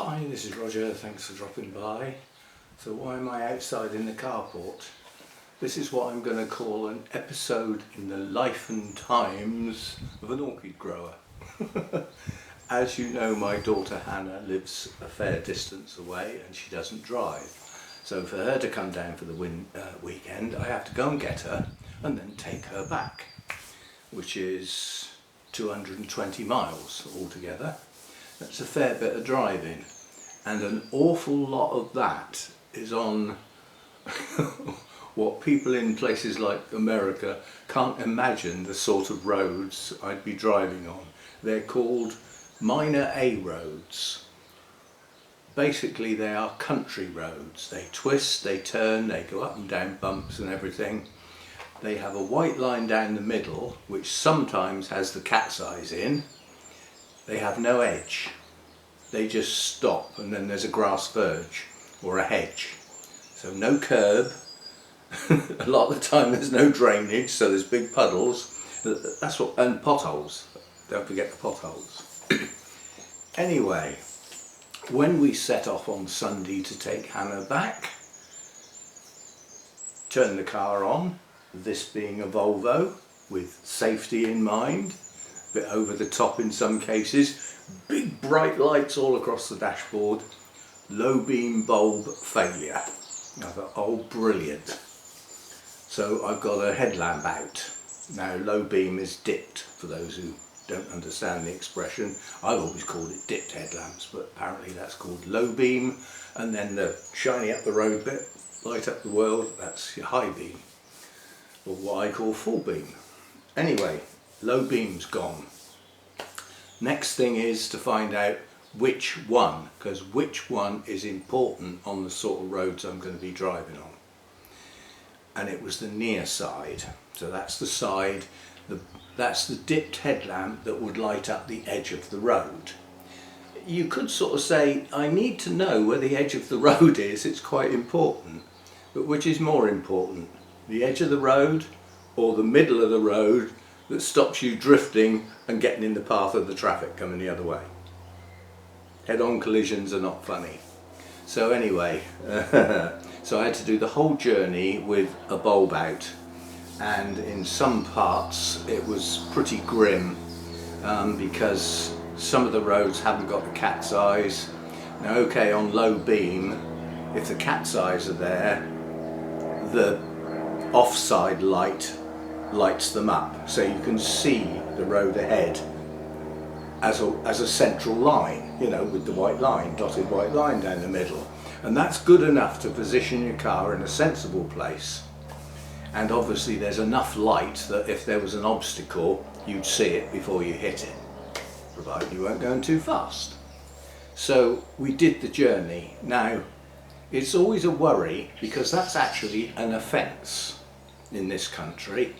Hi, this is Roger, thanks for dropping by. So why am I outside in the carport? This is what I'm going to call an episode in the life and times of an orchid grower. As you know, my daughter Hannah lives a fair distance away and she doesn't drive. So for her to come down for the weekend, I have to go and get her and then take her back, which is 220 miles altogether. That's a fair bit of driving, and an awful lot of that is on what people in places like America can't imagine the sort of roads I'd be driving on. They're called minor A roads. Basically they are country roads. They twist, they turn, they go up and down bumps and everything. They have a white line down the middle which sometimes has the cat's eyes in. They have no edge. They just stop and then there's a grass verge or a hedge. So no curb. A lot of the time there's no drainage, so there's big puddles. That's what, and potholes. Don't forget the potholes. Anyway, when we set off on Sunday to take Hannah back, turn the car on, this being a Volvo with safety in mind, a bit over the top in some cases, big bright lights all across the dashboard, low beam bulb failure. I thought, oh brilliant. So I've got a headlamp out. Now low beam is dipped, for those who don't understand the expression. I've always called it dipped headlamps, but apparently that's called low beam, and then the shiny up the road bit, light up the world, that's your high beam, or what I call full beam. Anyway, low beam's gone. Next thing is to find out which one, because which one is important on the sort of roads I'm going to be driving on. And it was the near side, so that's the side, that's the dipped headlamp that would light up the edge of the road. You could sort of say, I need to know where the edge of the road is, it's quite important. But which is more important, the edge of the road or the middle of the road that stops you drifting and getting in the path of the traffic coming the other way? Head-on collisions are not funny. So anyway, so I had to do the whole journey with a bulb out, and in some parts it was pretty grim because some of the roads haven't got the cat's eyes. Now okay, on low beam, if the cat's eyes are there, the offside light lights them up so you can see the road ahead as a central line, you know, with the white line, dotted white line down the middle. And that's good enough to position your car in a sensible place. And obviously there's enough light that if there was an obstacle, you'd see it before you hit it, provided you weren't going too fast. So we did the journey. Now, it's always a worry because that's actually an offence in this country.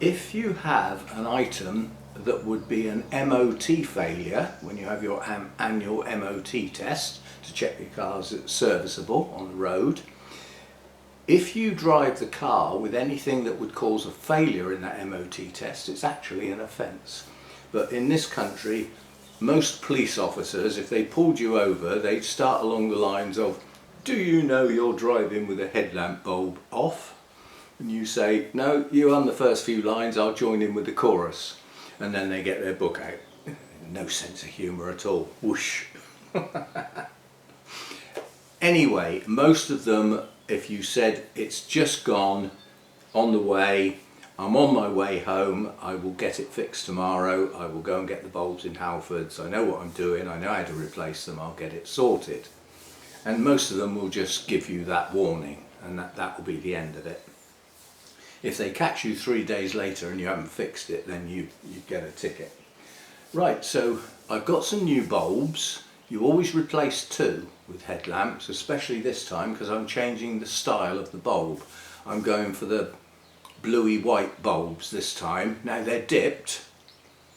If you have an item that would be an MOT failure, when you have your annual MOT test to check your car's serviceable on the road, if you drive the car with anything that would cause a failure in that MOT test, it's actually an offence. But in this country, most police officers, if they pulled you over, they'd start along the lines of, do you know you're driving with a headlamp bulb off? And you say, no, you're on the first few lines, I'll join in with the chorus. And then they get their book out. No sense of humour at all. Whoosh. Anyway, most of them, if you said, it's just gone, on the way, I'm on my way home, I will get it fixed tomorrow, I will go and get the bulbs in Halfords, I know what I'm doing, I know how to replace them, I'll get it sorted. And most of them will just give you that warning, and that will be the end of it. If they catch you 3 days later and you haven't fixed it, then you get a ticket. Right, so I've got some new bulbs. You always replace 2 with headlamps, especially this time because I'm changing the style of the bulb. I'm going for the bluey white bulbs this time. Now they're dipped,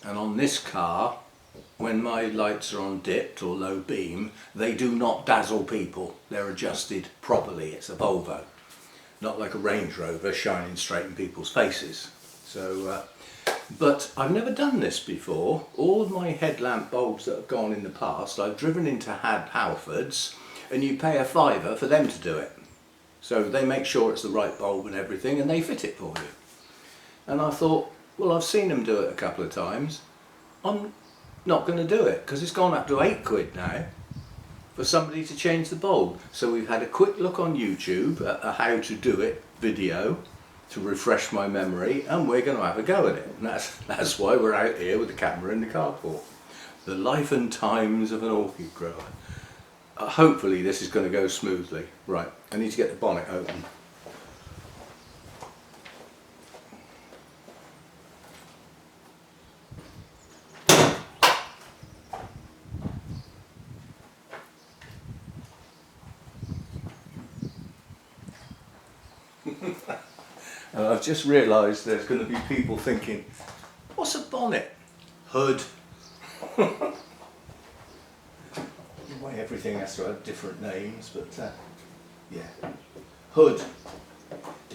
and on this car, when my lights are on dipped or low beam, they do not dazzle people. They're adjusted properly. It's a Volvo. Not like a Range Rover shining straight in people's faces. So But I've never done this before. All of my headlamp bulbs that have gone in the past, I've driven into Halfords, and you pay a £5 for them to do it. So they make sure it's the right bulb and everything, and they fit it for you. And I thought, well, I've seen them do it a couple of times. I'm not going to do it, because it's gone up to £8 now for somebody to change the bulb. So we've had a quick look on YouTube at a how to do it video to refresh my memory, and we're going to have a go at it. And that's why we're out here with the camera in the carport. The life and times of an orchid grower. Hopefully this is going to go smoothly. Right, I need to get the bonnet open. I've just realised there's going to be people thinking, what's a bonnet? Hood. The way everything has to have different names, but yeah. Hood.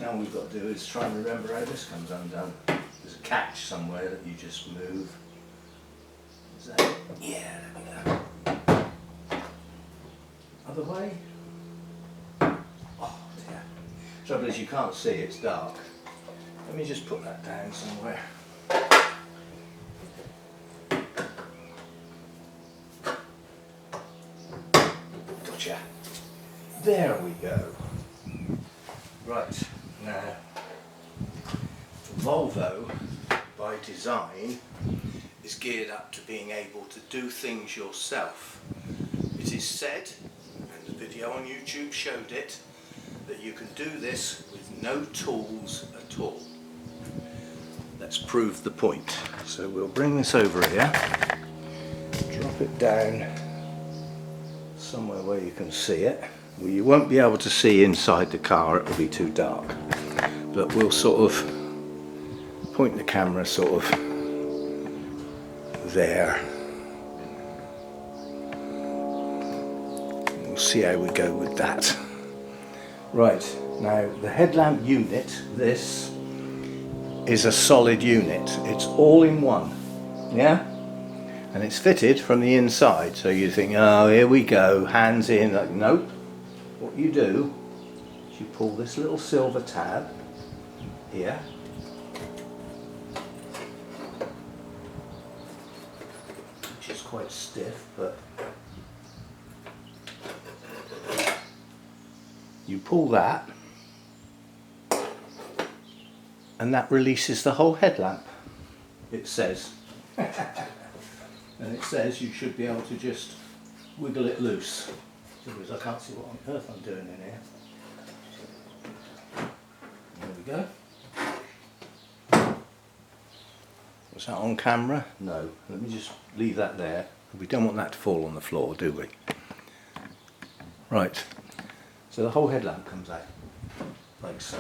Now all we've got to do is try and remember how this comes undone. There's a catch somewhere that you just move. Is that it? Yeah, there we go. Other way. Oh dear. Trouble is you can't see, it's dark. Let me just put that down somewhere. Gotcha. There we go. Right, now, Volvo, by design, is geared up to being able to do things yourself. It is said, and the video on YouTube showed it, that you can do this with no tools at all. Let's prove the point. So we'll bring this over here, drop it down somewhere where you can see it. Well, you won't be able to see inside the car, it will be too dark. But we'll sort of point the camera sort of there. We'll see how we go with that. Right, now the headlamp unit, this is a solid unit. It's all in one, yeah? And it's fitted from the inside, so you think, oh, here we go, hands in. Like, nope. What you do is you pull this little silver tab here, which is quite stiff, but you pull that, and that releases the whole headlamp, it says. And it says you should be able to just wiggle it loose. Otherwise I can't see what on earth I'm doing in here. There we go. Was that on camera? No. Let me just leave that there. We don't want that to fall on the floor, do we? Right. So the whole headlamp comes out, like so.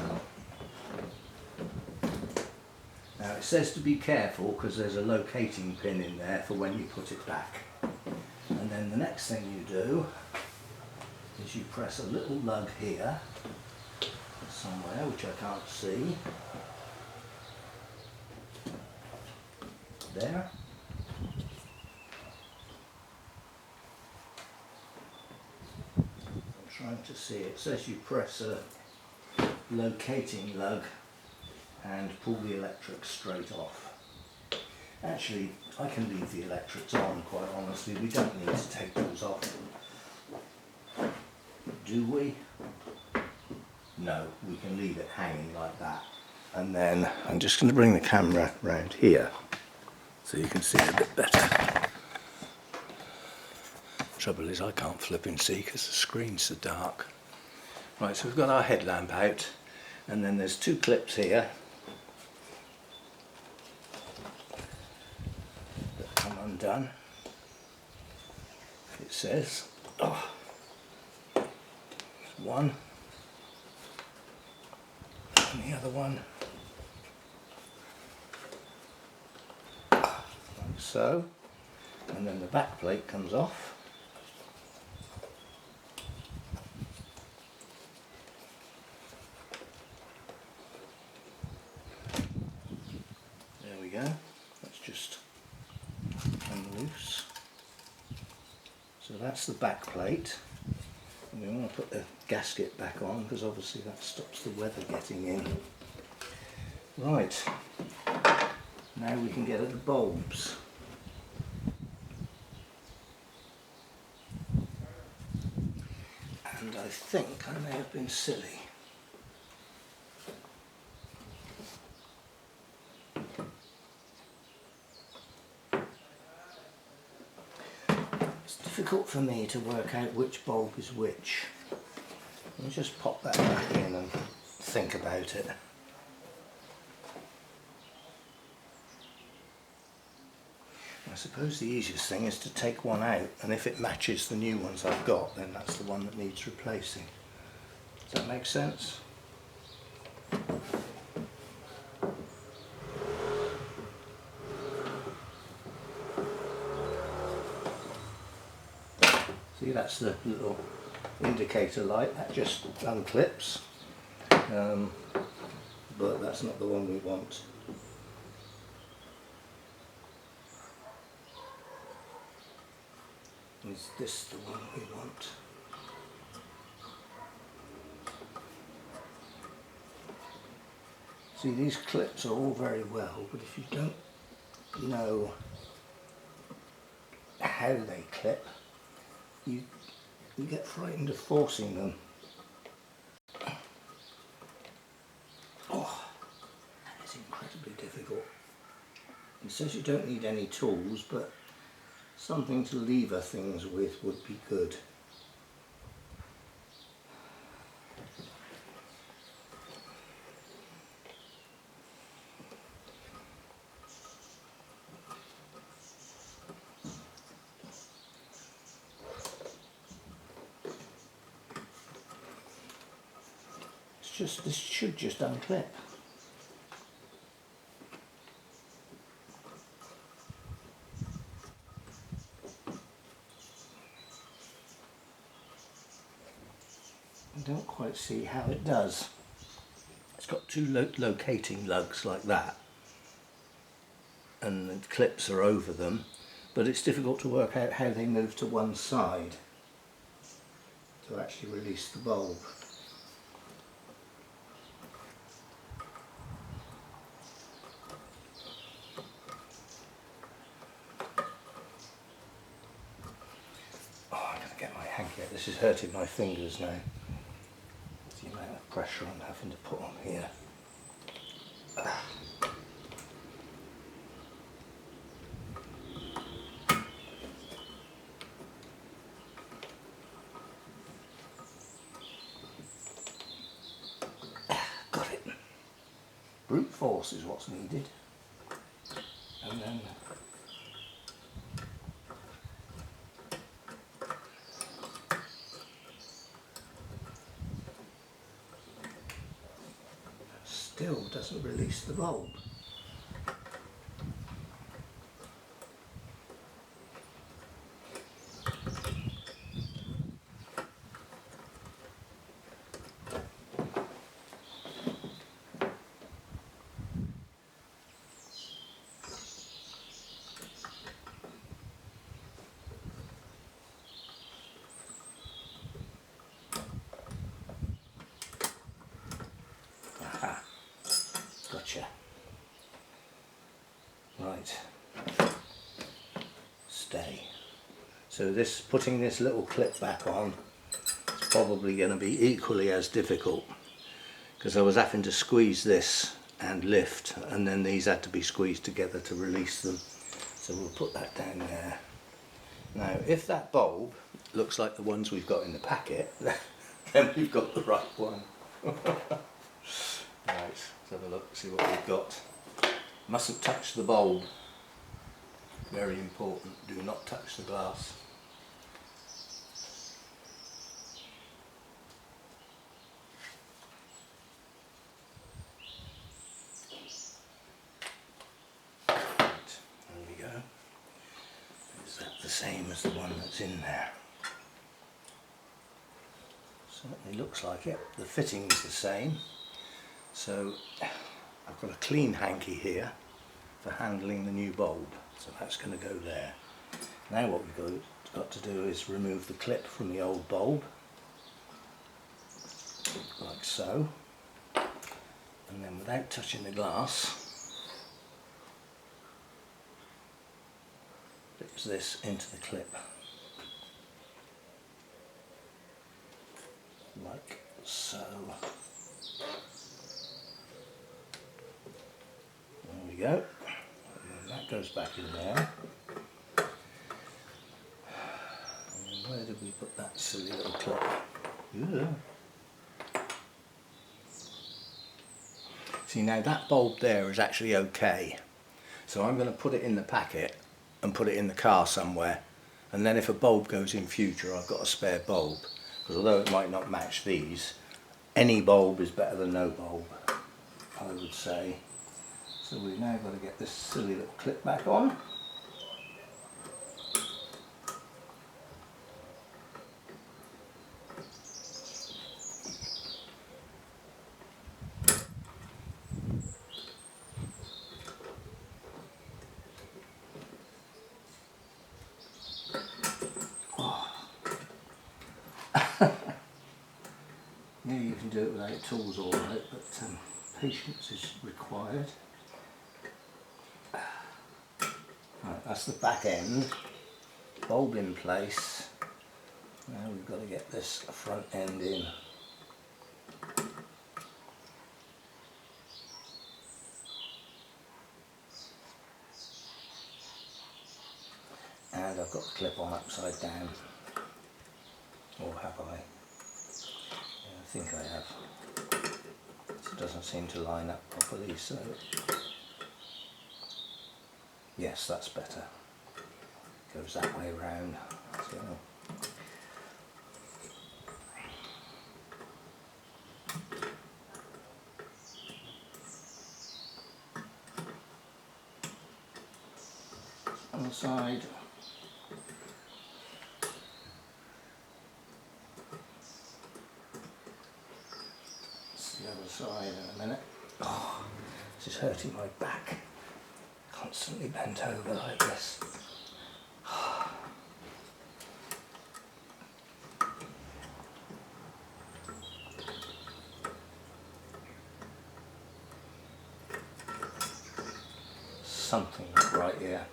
Now it says to be careful because there's a locating pin in there for when you put it back. And then the next thing you do is you press a little lug here, somewhere, which I can't see. There. Trying to see, it says you press a locating lug and pull the electrics straight off. Actually, I can leave the electrics on, quite honestly. We don't need to take those off. Do we? No, we can leave it hanging like that. And then I'm just going to bring the camera round here so you can see it a bit better. Trouble is I can't flip and see because the screen's so dark. Right, so we've got our headlamp out, and then there's two clips here that come undone. It says, oh, one, and the other one, like so, and then the back plate comes off. There we go. So that's the back plate. And we want to put the gasket back on because obviously that stops the weather getting in. Right, now we can get at the bulbs. And I think I may have been silly. It's difficult for me to work out which bulb is which. Let me just pop that back in and think about it. I suppose the easiest thing is to take one out, and if it matches the new ones I've got, then that's the one that needs replacing. Does that make sense? See, that's the little indicator light, that just unclips, but that's not the one we want. Is this the one we want? See, these clips are all very well, but if you don't know how they clip, you get frightened of forcing them. Oh, that is incredibly difficult. It says you don't need any tools, but something to lever things with would be good. This should just unclip. I don't quite see how it does. It's got two locating lugs like that, and the clips are over them, but it's difficult to work out how they move to one side to actually release the bulb. This is hurting my fingers now. The amount of pressure I'm having to put on here. Got it. Brute force is what's needed. And then still doesn't release the bulb. Aha. Gotcha. Right. Stay. So this, putting this little clip back on is probably going to be equally as difficult, because I was having to squeeze this and lift, and then these had to be squeezed together to release them. So we'll put that down there. Now if that bulb looks like the ones we've got in the packet, then we've got the right one. Right, let's have a look, see what we've got. Mustn't touch the bulb. Very important, do not touch the glass. Right, there we go. Is that the same as the one that's in there? Certainly looks like it. The fitting is the same. So I've got a clean hanky here for handling the new bulb, so that's going to go there. Now what we've got to got to do is remove the clip from the old bulb, like so, and then without touching the glass, fix this into the clip, like so. There we go, and then that goes back in there. Where did we put that silly little clip? Yeah. See, now that bulb there is actually okay. So I'm going to put it in the packet and put it in the car somewhere. And then if a bulb goes in future, I've got a spare bulb. Because although it might not match these, any bulb is better than no bulb, I would say. So we've now got to get this silly little clip back on. Yeah, you can do it without tools all right, but patience is required. Right, that's the back end, bulb in place. Now we've got to get this front end in. And I've got the clip on upside down. Or have I? Yeah, I think I have. It doesn't seem to line up properly, so yes, that's better. Goes that way round. So on the side. The other side in a minute. Oh, this is hurting my back. Constantly bent over like this. Something not right here.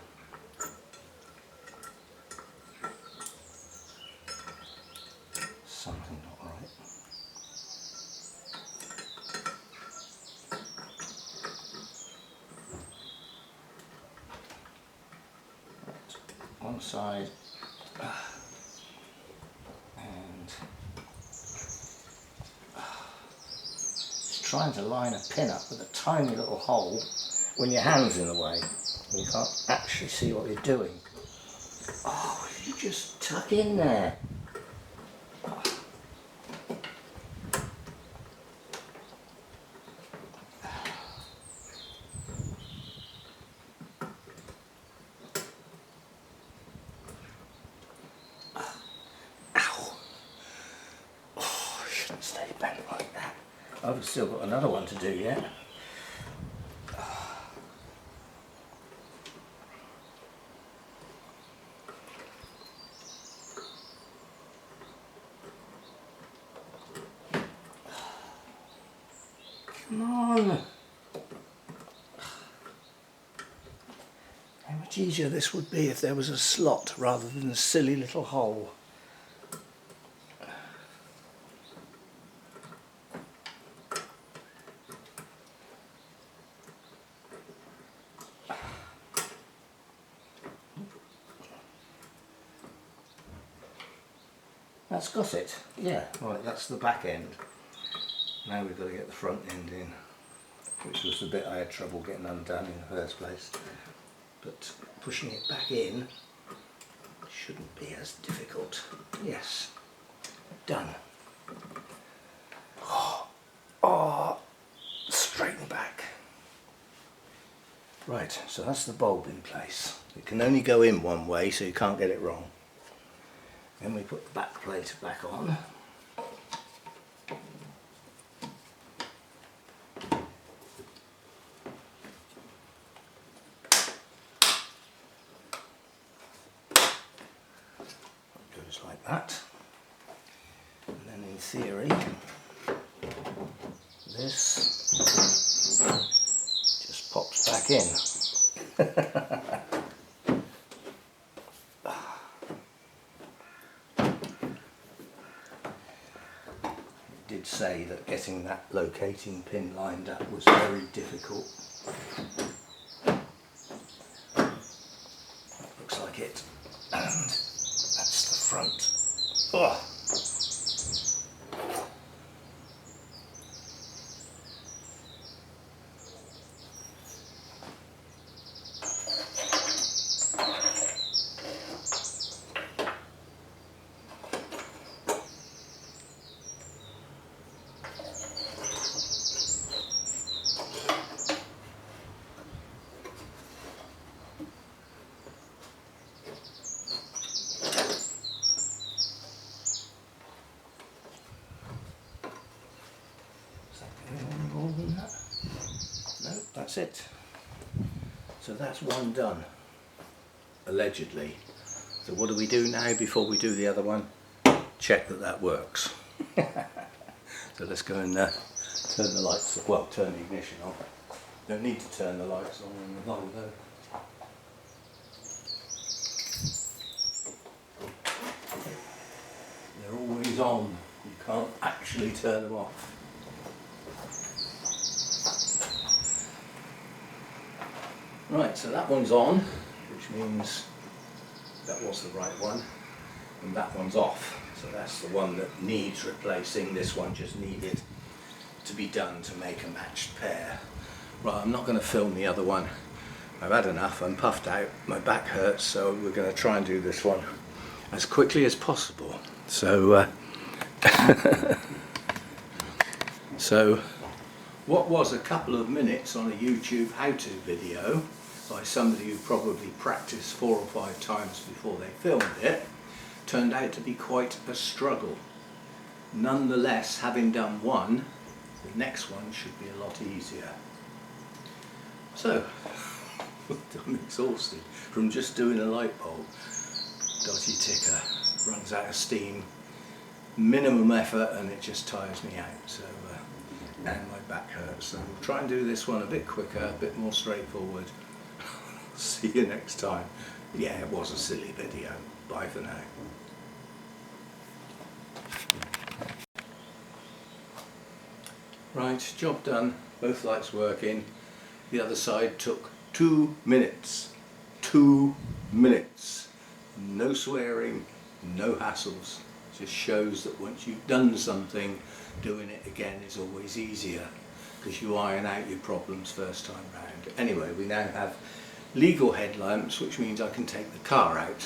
Something not right. One side and just trying to line a pin up with a tiny little hole when your hand's in the way. You can't actually see what you're doing. Oh, you just tuck in there. Stay bent like that. I've still got another one to do yet. Come on. How much easier this would be if there was a slot rather than a silly little hole. That's got it. Yeah, right, that's the back end. Now we've got to get the front end in, which was the bit I had trouble getting undone in the first place. But pushing it back in shouldn't be as difficult. Yes, done. Oh, straighten back. Right, so that's the bulb in place. It can only go in one way, so you can't get it wrong. Then we put the back plate back on. that. And then in theory, this just pops back in. Did say that getting that locating pin lined up was very difficult. Looks like it. And that's the front. Oh. No, that's it. So that's one done, allegedly. So what do we do now before we do the other one? Check that that works. So let's go and turn the lights, well, turn the ignition on. Don't need to turn the lights on in the Volvo. They're always on. You can't actually turn them off. Right, so that one's on, which means that was the right one, and that one's off. So that's the one that needs replacing. This one just needed to be done to make a matched pair. Right, I'm not going to film the other one. I've had enough, I'm puffed out, my back hurts, so we're going to try and do this one as quickly as possible. So, so what was a couple of minutes on a YouTube how-to video by somebody who probably practiced 4 or 5 times before they filmed it, turned out to be quite a struggle. Nonetheless, having done one, the next one should be a lot easier. So, I'm exhausted from just doing a light bulb. Dodgy ticker, runs out of steam, minimum effort, and it just tires me out. So, and my back hurts. So we'll try and do this one a bit quicker, a bit more straightforward. See you next time. Yeah, it was a silly video. Bye for now. Right, job done. Both lights working. The other side took 2 minutes. 2 minutes. No swearing, no hassles. Just shows that once you've done something, doing it again is always easier, because you iron out your problems first time round. Anyway, we now have legal headlamps, which means I can take the car out,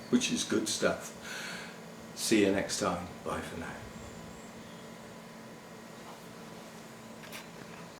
which is good stuff. See you next time. Bye for now.